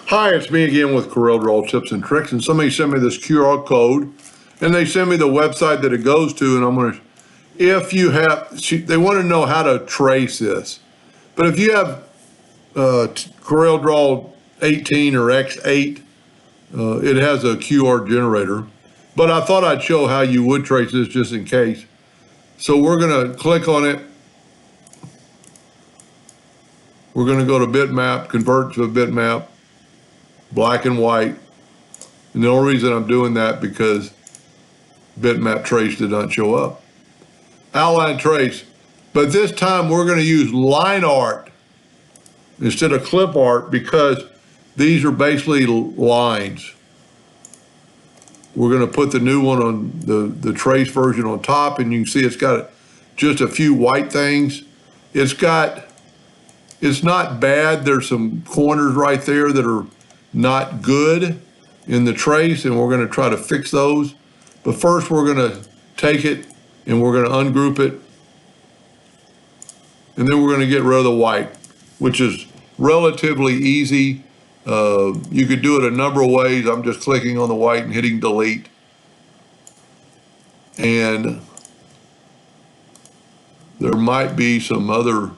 Hi, it's me again with Corel Draw Tips and Tricks, and somebody sent me this QR code, and they sent me the website that it goes to, and I'm going to, if you have, they want to know how to trace this, but if you have Corel Draw 18 or X8, it has a QR generator, but I thought I'd show how you would trace this just in case. So we're going to click on it. We're going to go to bitmap, convert to a bitmap, black and white. And the only reason I'm doing that because bitmap trace did not show up. Outline trace. But this time we're going to use line art instead of clip art because these are basically lines. We're going to put the new one on the trace version on top, and you can see it's got just a few white things. It's not bad. There's some corners right there that are not good in the trace, and we're going to try to fix those. But first we're going to take it and we're going to ungroup it, and then we're going to get rid of the white, which is relatively easy. You could do it a number of ways. I'm just clicking on the white and hitting delete. And there might be some other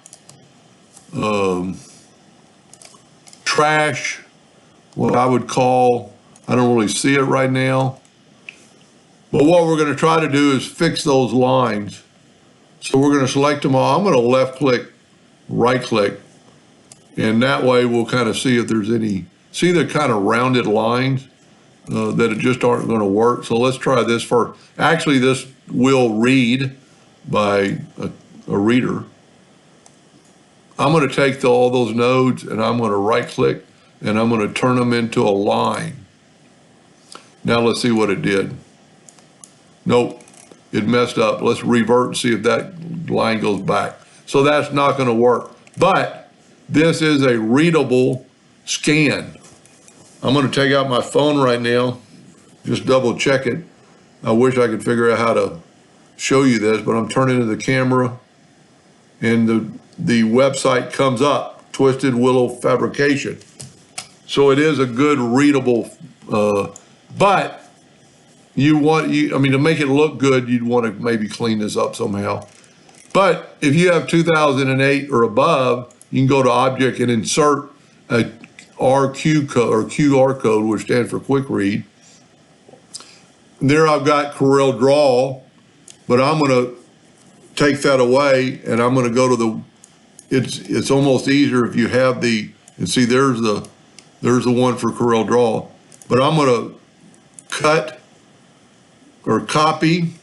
trash, what I would call, I don't really see it right now. But what we're going to try to do is fix those lines. So we're going to select them all. I'm going to left click, right click, and that way we'll kind of see if there's any, see the kind of rounded lines that it just aren't going to work. So let's try this first. Actually, this will read by a reader. I'm going to take all those nodes and I'm going to right click and I'm going to turn them into a line. Now let's see what it did. Nope, it messed up. Let's revert and see if that line goes back. So that's not going to work. But this is a readable scan. I'm going to take out my phone right now, just double check it. I wish I could figure out how to show you this, but I'm turning to the camera and the website comes up, Twisted Willow Fabrication. So it is a good readable, but to make it look good, you'd want to maybe clean this up somehow. But if you have 2008 or above, you can go to Object and insert a RQ code or QR code, which stands for Quick Read. There I've got Corel Draw, but I'm going to take that away and I'm going to go to it's almost easier if you have and see there's the one for Corel Draw, but I'm going to cut or copy.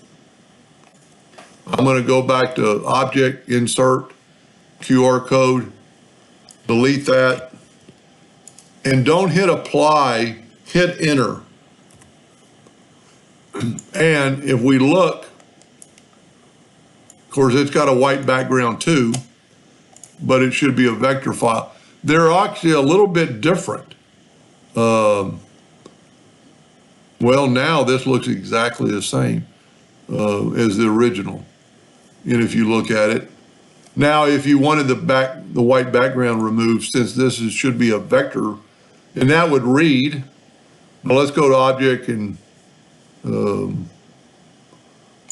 I'm going to go back to Object, Insert, QR code, delete that, and don't hit Apply, hit Enter. And if we look, of course, it's got a white background too, but it should be a vector file. They're actually a little bit different. Well, now this looks exactly the same as the original. And if you look at it, now if you wanted the white background removed, since this should be a vector, and that would read. Now let's go to Object and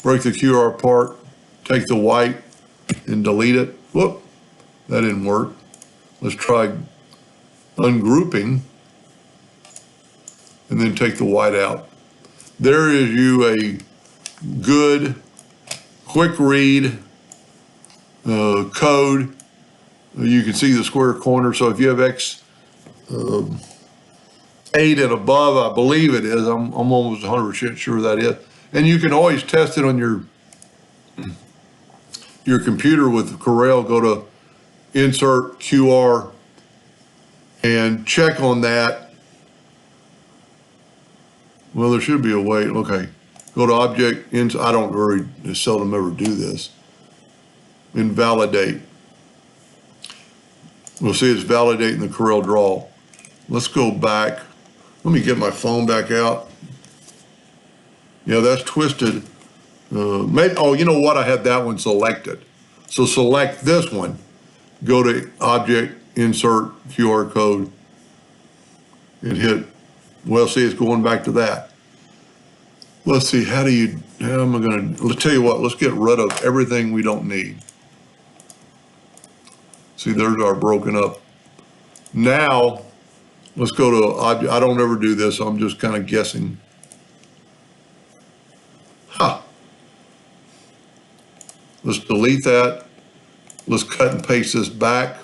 break the QR apart, take the white and delete it. Whoop, that didn't work. Let's try ungrouping and then take the white out. There is you a good quick read code. You can see the square corner. So if you have X8 and above, I believe it is. I'm almost 100% sure that is. And you can always test it on your computer with Corel. Go to Insert QR and check on that. Well, there should be a way. Okay, go to Object. I don't very seldom ever do this. Invalidate. We'll see it's validating the Corel Draw. Let's go back. Let me get my phone back out. Yeah, that's twisted. Oh, you know what? I had that one selected. So select this one. Go to Object, Insert, QR code. and hit, well, see, it's going back to that. Let's see, how am I gonna, let's tell you what, let's get rid of everything we don't need. See, there's our broken up. Now, let's go to object. I don't ever do this, so I'm just kind of guessing. Let's delete that. Let's cut and paste this back.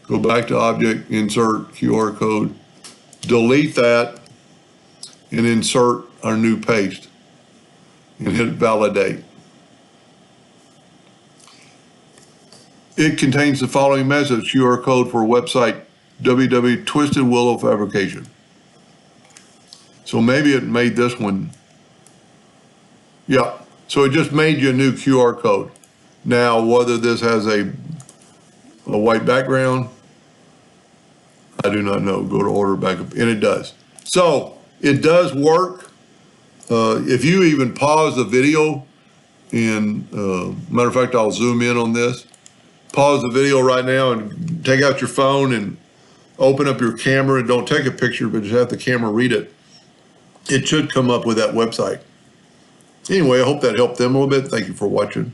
Go back to object, insert QR code, delete that, and insert our new paste, and hit validate. It contains the following message: QR code for website www Twisted Willow Fabrication. So maybe it made this one. Yeah, so it just made you a new QR code. Now, whether this has a white background, I do not know. Go to order backup, and it does. So it does work. If you even pause the video, and matter of fact, I'll zoom in on this. Pause the video right now and take out your phone and open up your camera, and don't take a picture, but just have the camera read it. It should come up with that website. Anyway, I hope that helped them a little bit. Thank you for watching.